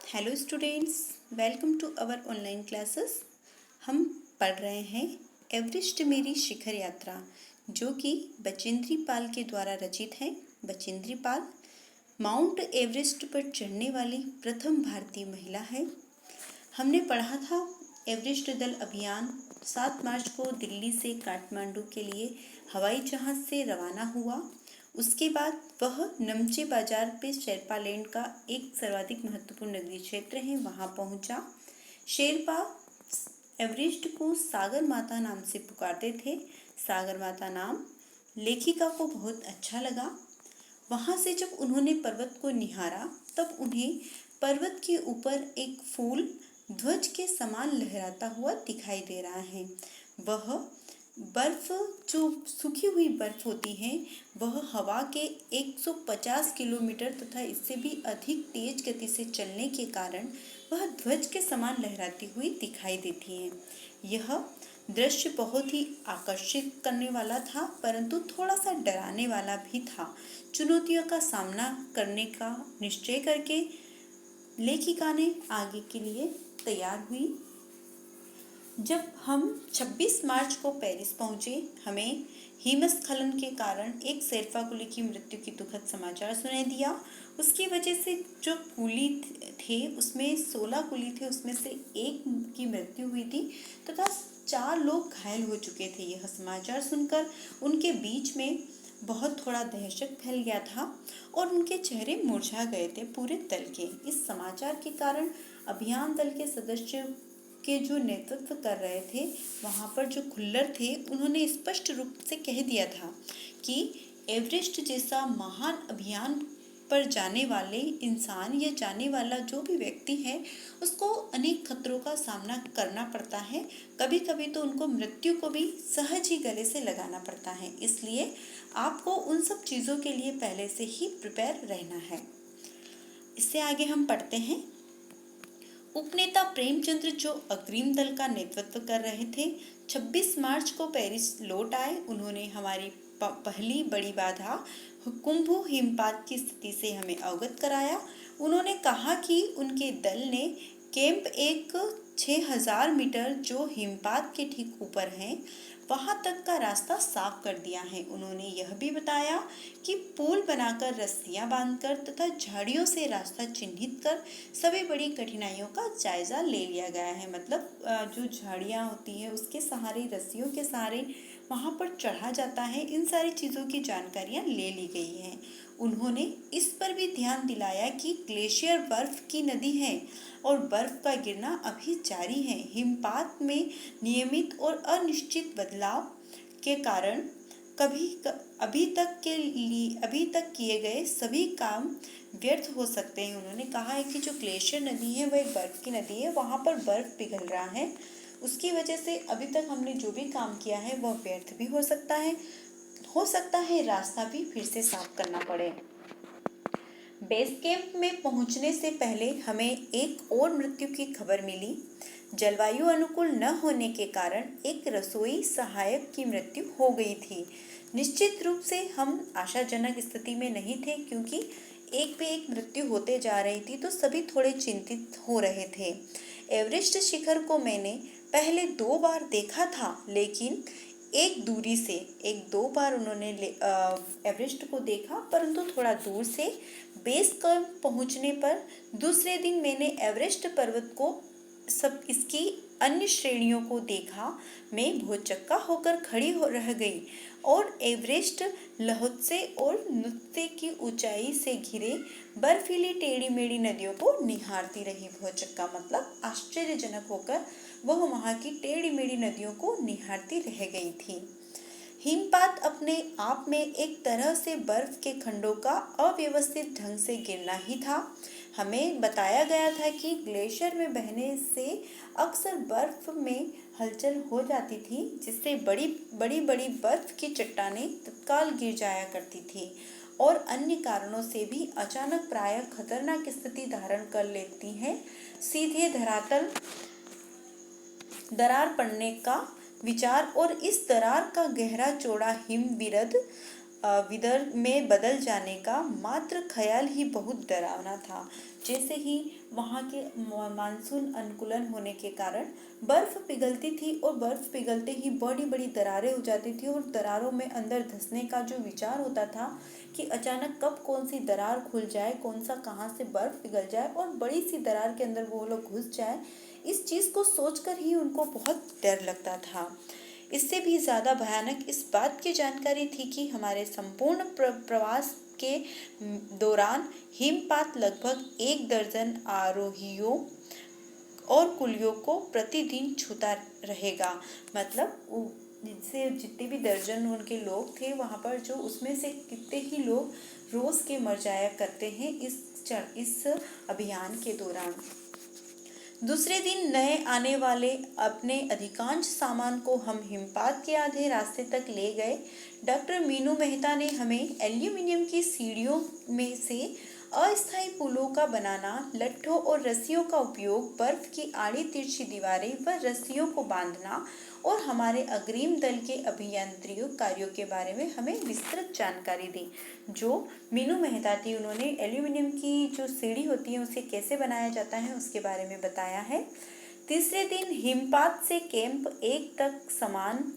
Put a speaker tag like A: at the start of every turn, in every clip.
A: Hello students, welcome to our online classes. हम पढ़ रहे हैं एवरेस्ट मेरी शिखर यात्रा, जो कि बचेंद्री पाल के द्वारा रचित है। बचेंद्री पाल माउंट एवरेस्ट पर चढ़ने वाली प्रथम भारतीय महिला है। हमने पढ़ा था एवरेस्ट दल अभियान 7 मार्च को दिल्ली से काठमांडू के लिए हवाई जहाज़ से रवाना हुआ। उसके बाद वह नमचे बाजार पे शेरपा लैंड का एक सर्वाधिक महत्वपूर्ण नगरीय क्षेत्र है, वहाँ पहुँचा। शेरपा एवरेस्ट को सागर माता नाम से पुकारते थे। सागर माता नाम लेखिका को बहुत अच्छा लगा। वहाँ से जब उन्होंने पर्वत को निहारा तब उन्हें पर्वत के ऊपर एक फूल ध्वज के समान लहराता हुआ दिखाई दे रहा है। वह बर्फ, जो सूखी हुई बर्फ होती है, वह हवा के 150 किलोमीटर तथा इससे भी अधिक तेज गति से चलने के कारण वह ध्वज के समान लहराती हुई दिखाई देती है। यह दृश्य बहुत ही आकर्षित करने वाला था, परंतु थोड़ा सा डराने वाला भी था। चुनौतियों का सामना करने का निश्चय करके लेखिका ने आगे के लिए तैयार हुई। जब हम 26 मार्च को पेरिस पहुंचे, हमें हिमस्खलन के कारण एक शेरपा कुली की मृत्यु की दुखद समाचार सुनाई दिया। उसकी वजह से जो कुली थे उसमें 16 कुली थे, उसमें से एक की मृत्यु हुई थी तथा 4 लोग घायल हो चुके थे। यह समाचार सुनकर उनके बीच में बहुत थोड़ा दहशत फैल गया था और उनके चेहरे मुरझा गए थे पूरे दल के। इस समाचार के कारण अभियान दल के सदस्य के जो नेतृत्व कर रहे थे, वहाँ पर जो खुल्लर थे, उन्होंने स्पष्ट रूप से कह दिया था कि एवरेस्ट जैसा महान अभियान पर जाने वाले इंसान या जाने वाला जो भी व्यक्ति है, उसको अनेक खतरों का सामना करना पड़ता है। कभी कभी तो उनको मृत्यु को भी सहज ही गले से लगाना पड़ता है। इसलिए आपको उन सब चीज़ों के लिए पहले से ही प्रिपेयर रहना है। इससे आगे हम पढ़ते हैं। उपनेता प्रेमचंद्र, जो अग्रिम दल का नेतृत्व कर रहे थे, 26 मार्च को पेरिस लौट आए। उन्होंने हमारी पहली बड़ी बाधा कुंभू हिमपात की स्थिति से हमें अवगत कराया। उन्होंने कहा कि उनके दल ने कैंप एक 6000 मीटर जो हिमपात के ठीक ऊपर है, वहाँ तक का रास्ता साफ कर दिया है। उन्होंने यह भी बताया कि पुल बनाकर, रस्सियाँ बांधकर तथा झाड़ियों से रास्ता चिन्हित कर सभी बड़ी कठिनाइयों का जायजा ले लिया गया है। मतलब जो झाड़ियाँ होती है उसके सहारे, रस्सियों के सहारे वहाँ पर चढ़ा जाता है। इन सारी चीज़ों की जानकारियाँ ले ली गई हैं। उन्होंने इस पर भी ध्यान दिलाया कि ग्लेशियर बर्फ की नदी है और बर्फ का गिरना अभी जारी है। हिमपात में नियमित और अनिश्चित बदलाव के कारण अभी तक किए गए सभी काम व्यर्थ हो सकते हैं। उन्होंने कहा है कि जो ग्लेशियर नदी है वह एक बर्फ की नदी है, वहाँ पर बर्फ पिघल रहा है, उसकी वजह से अभी तक हमने जो भी काम किया है वह व्यर्थ भी हो सकता है रास्ता भी फिर से साफ करना पड़े। बेस कैंप में पहुंचने से पहले हमें एक और मृत्यु की खबर मिली। जलवायु अनुकूल न होने के कारण एक रसोई सहायक की मृत्यु हो गई थी। निश्चित रूप से हम आशाजनक स्थिति में नहीं थे, क्योंकि एक पे एक मृत्यु होते जा रही थी, तो सभी थोड़े चिंतित हो रहे थे। एवरेस्ट शिखर को मैंने पहले 2 बार देखा था, लेकिन एक दो बार उन्होंने एवरेस्ट को देखा, परंतु थोड़ा दूर से। बेस कैंप पहुंचने पर दूसरे दिन मैंने एवरेस्ट पर्वत को, सब इसकी अन्य श्रेणियों को देखा। मैं भौचक्का होकर खड़ी रह गई और एवरेस्ट लहोत्से और नुत्से की ऊंचाई से घिरे बर्फीली टेढ़ी मेढ़ी नदियों को निहारती रही। भौचक्का मतलब आश्चर्यजनक होकर वह वहाँ की टेढ़ी मेढ़ी नदियों को निहारती रह गई थी। हिमपात अपने आप में एक तरह से बर्फ के खंडों का अव्यवस्थित ढंग से गिरना ही था। हमें बताया गया था कि ग्लेशियर में बहने से अक्सर बर्फ में हलचल हो जाती थी, जिससे बड़ी बर्फ की चट्टानें तत्काल गिर जाया करती थी और अन्य कारणों से भी अचानक प्रायः खतरनाक स्थिति धारण कर लेती हैं। सीधे धरातल दरार पड़ने का विचार और इस दरार का गहरा चौड़ा हिमविरद विदर्भ में बदल जाने का मात्र ख्याल ही बहुत डरावना था। जैसे ही वहाँ के मानसून अनुकूलन होने के कारण बर्फ पिघलती थी और बर्फ पिघलते ही बड़ी बड़ी दरारें हो जाती थी और दरारों में अंदर धंसने का जो विचार होता था कि अचानक कब कौन सी दरार खुल जाए, कौन सा कहाँ से बर्फ पिघल जाए और बड़ी सी दरार के अंदर वो लोग घुस जाए, इस चीज़ को सोचकर ही उनको बहुत डर लगता था। इससे भी ज़्यादा भयानक इस बात की जानकारी थी कि हमारे संपूर्ण प्रवास के दौरान हिमपात लगभग 1 दर्जन आरोहियों और कुलियों को प्रतिदिन छूता रहेगा। मतलब जिससे जितने भी दर्जन उनके लोग थे वहाँ पर, जो उसमें से कितने ही लोग रोज के मर जाया करते हैं इस अभियान के दौरान। दूसरे दिन नए आने वाले अपने अधिकांश सामान को हम हिमपात के आधे रास्ते तक ले गए। डॉक्टर मीनू मेहता ने हमें एल्यूमिनियम की सीढ़ियों में से अस्थायी पुलों का बनाना, लट्ठों और रस्सियों का उपयोग, बर्फ की आड़ी तिरछी दीवारें व रस्सियों को बांधना और हमारे अग्रिम दल के अभियांत्रिक कार्यों के बारे में हमें विस्तृत जानकारी दी। जो मीनू मेहता थी, उन्होंने एल्यूमिनियम की जो सीढ़ी होती है उसे कैसे बनाया जाता है उसके बारे में बताया है। तीसरे दिन हिमपात से कैंप 1 तक सामान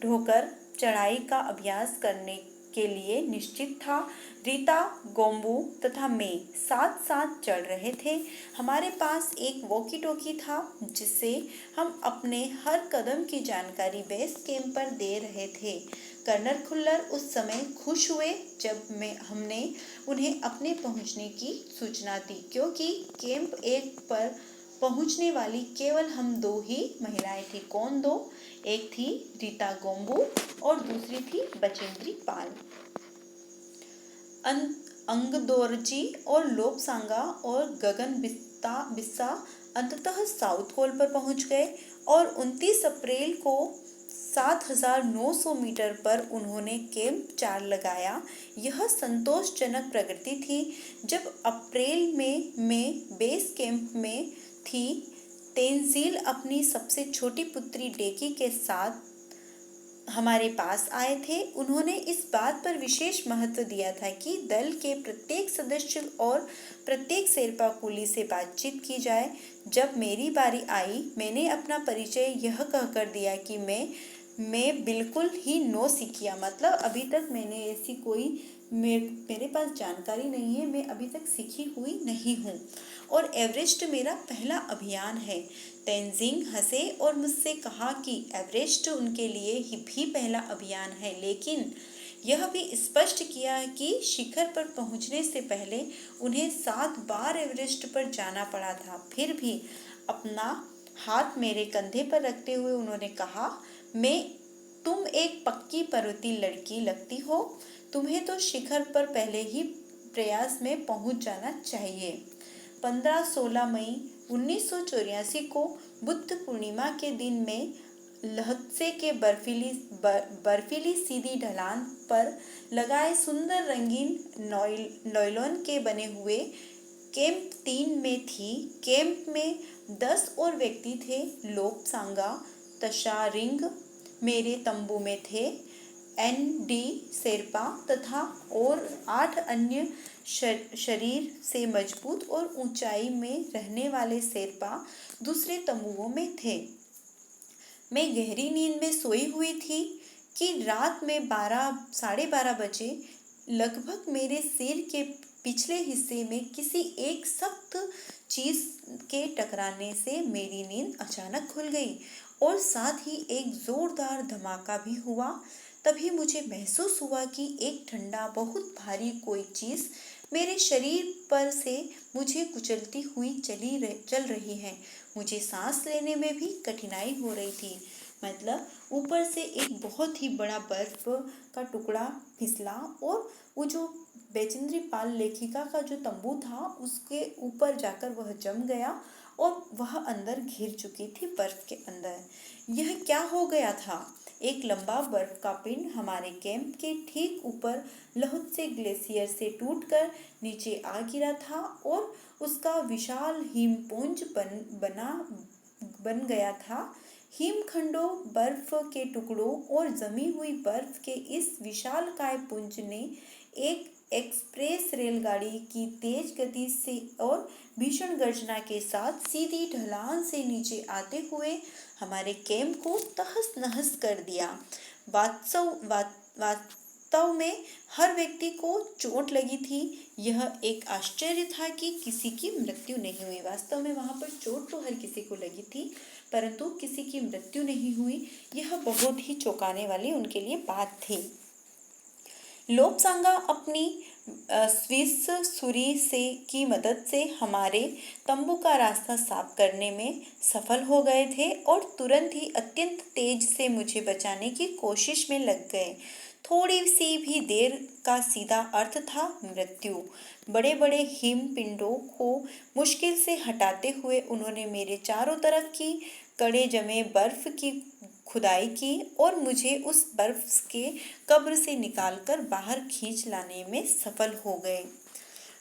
A: ढोकर चढ़ाई का अभ्यास करने के लिए निश्चित था। रीता, गोम्बू तथा मैं साथ साथ चढ़ रहे थे। हमारे पास एक वॉकी टॉकी था जिससे हम अपने हर कदम की जानकारी बेस कैंप पर दे रहे थे। कर्नल खुल्लर उस समय खुश हुए जब हमने उन्हें अपने पहुंचने की सूचना दी, क्योंकि कैंप 1 पर पहुंचने वाली केवल हम 2 ही महिलाएं थी। कौन 2? एक थी रीता गोम्बू और दूसरी थी बचेंद्री पाल। अंगदोरजी और लोपसांगा और गगन बिस्सा अंततः साउथ पोल पर पहुंच गए और 29 अप्रैल को 7,900 मीटर पर उन्होंने कैंप 4 लगाया। यह संतोषजनक प्रगति थी। जब अप्रैल में मैं बेस कैंप में थी, तेंजिल अपनी सबसे छोटी पुत्री डेकी के साथ हमारे पास आए थे। उन्होंने इस बात पर विशेष महत्व दिया था कि दल के प्रत्येक सदस्य और प्रत्येक शेर्पा कुली से बातचीत की जाए। जब मेरी बारी आई, मैंने अपना परिचय यह कहकर दिया कि मैं बिल्कुल ही नौसिखिया, मतलब अभी तक मैंने ऐसी कोई मेरे पास जानकारी नहीं है, मैं अभी तक सीखी हुई नहीं हूँ और एवरेस्ट मेरा पहला अभियान है। तेंजिंग हंसे और मुझसे कहा कि एवरेस्ट उनके लिए भी पहला अभियान है, लेकिन यह भी स्पष्ट किया कि शिखर पर पहुंचने से पहले उन्हें 7 बार एवरेस्ट पर जाना पड़ा था। फिर भी अपना हाथ मेरे कंधे पर रखते हुए उन्होंने कहा, तुम एक पक्की पर्वतीय लड़की लगती हो, तुम्हें तो शिखर पर पहले ही प्रयास में पहुंच जाना चाहिए। 15-16 मई 1984 को बुद्ध पूर्णिमा के दिन में लहत्से के बर्फीली सीधी ढलान पर लगाए सुंदर रंगीन नॉयलॉन के बने हुए कैंप 3 में थी। कैंप में 10 और व्यक्ति थे। लोपसांगा तशारिंग मेरे तंबू में थे। एन.डी. शेर्पा तथा और 8 अन्य शरीर से मजबूत और ऊंचाई में रहने वाले शेर्पा दूसरे तंबुओं में थे। मैं गहरी नींद में सोई हुई थी कि रात में 12:30 बजे लगभग मेरे सिर के पिछले हिस्से में किसी एक सख्त चीज के टकराने से मेरी नींद अचानक खुल गई और साथ ही एक जोरदार धमाका भी हुआ। तभी मुझे महसूस हुआ कि एक ठंडा बहुत भारी कोई चीज मेरे शरीर पर से मुझे कुचलती हुई चल रही है। मुझे सांस लेने में भी कठिनाई हो रही थी। मतलब ऊपर से एक बहुत ही बड़ा बर्फ का टुकड़ा फिसला और वो जो बचेंद्री पाल लेखिका का जो तंबू था उसके ऊपर जाकर वह जम गया और वह अंदर घिर चुकी थी बर्फ के अंदर। यह क्या हो गया था? एक लंबा बर्फ का पिंड हमारे कैंप के ठीक ऊपर लहुत्से ग्लेशियर से टूटकर नीचे आ गिरा था और उसका विशाल हिमपुंज बन गया था। हिमखंडों, बर्फ के टुकड़ों और जमी हुई बर्फ के इस विशालकाय पुंज ने एक एक्सप्रेस रेलगाड़ी की तेज गति से और भीषण गर्जना के साथ सीधी ढलान से नीचे आते हुए हमारे कैंप को तहस नहस कर दिया। वास्तव में हर व्यक्ति को चोट लगी थी। यह एक आश्चर्य था कि किसी की मृत्यु नहीं हुई। वास्तव में वहां पर चोट तो हर किसी को लगी थी, परंतु किसी की मृत्यु नहीं हुई। यह बहुत ही चौंकाने वाली उनके लिए बात थी। लोब्सांगा अपनी स्विस छुरी की मदद से हमारे तंबू का रास्ता साफ करने में सफल हो गए थे और तुरंत ही अत्यंत तेज से मुझे बचाने की कोशिश में लग गए। थोड़ी सी भी देर का सीधा अर्थ था मृत्यु। बड़े बड़े हिम पिंडों को मुश्किल से हटाते हुए उन्होंने मेरे चारों तरफ की कड़े जमे बर्फ की खुदाई की और मुझे उस बर्फ के कब्र से निकालकर बाहर खींच लाने में सफल हो गए।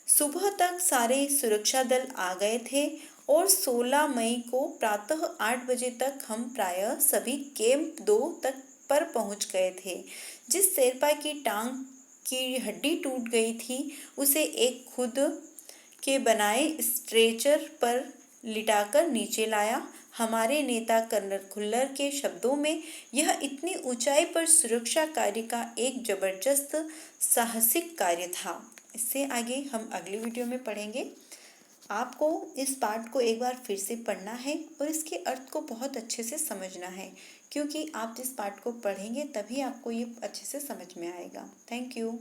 A: सुबह तक सारे सुरक्षा दल आ गए थे और 16 मई को प्रातः 8 बजे तक हम प्रायः सभी कैंप 2 तक पर पहुंच गए थे। जिस शेरपा की टांग की हड्डी टूट गई थी उसे एक खुद के बनाए स्ट्रेचर पर लिटाकर नीचे लाया। हमारे नेता कर्नल खुल्लर के शब्दों में यह इतनी ऊंचाई पर सुरक्षा कार्य का एक जबरदस्त साहसिक कार्य था। इससे आगे हम अगली वीडियो में पढ़ेंगे। आपको इस पाठ को एक बार फिर से पढ़ना है और इसके अर्थ को बहुत अच्छे से समझना है, क्योंकि आप जिस पाठ को पढ़ेंगे तभी आपको ये अच्छे से समझ में आएगा। Thank you.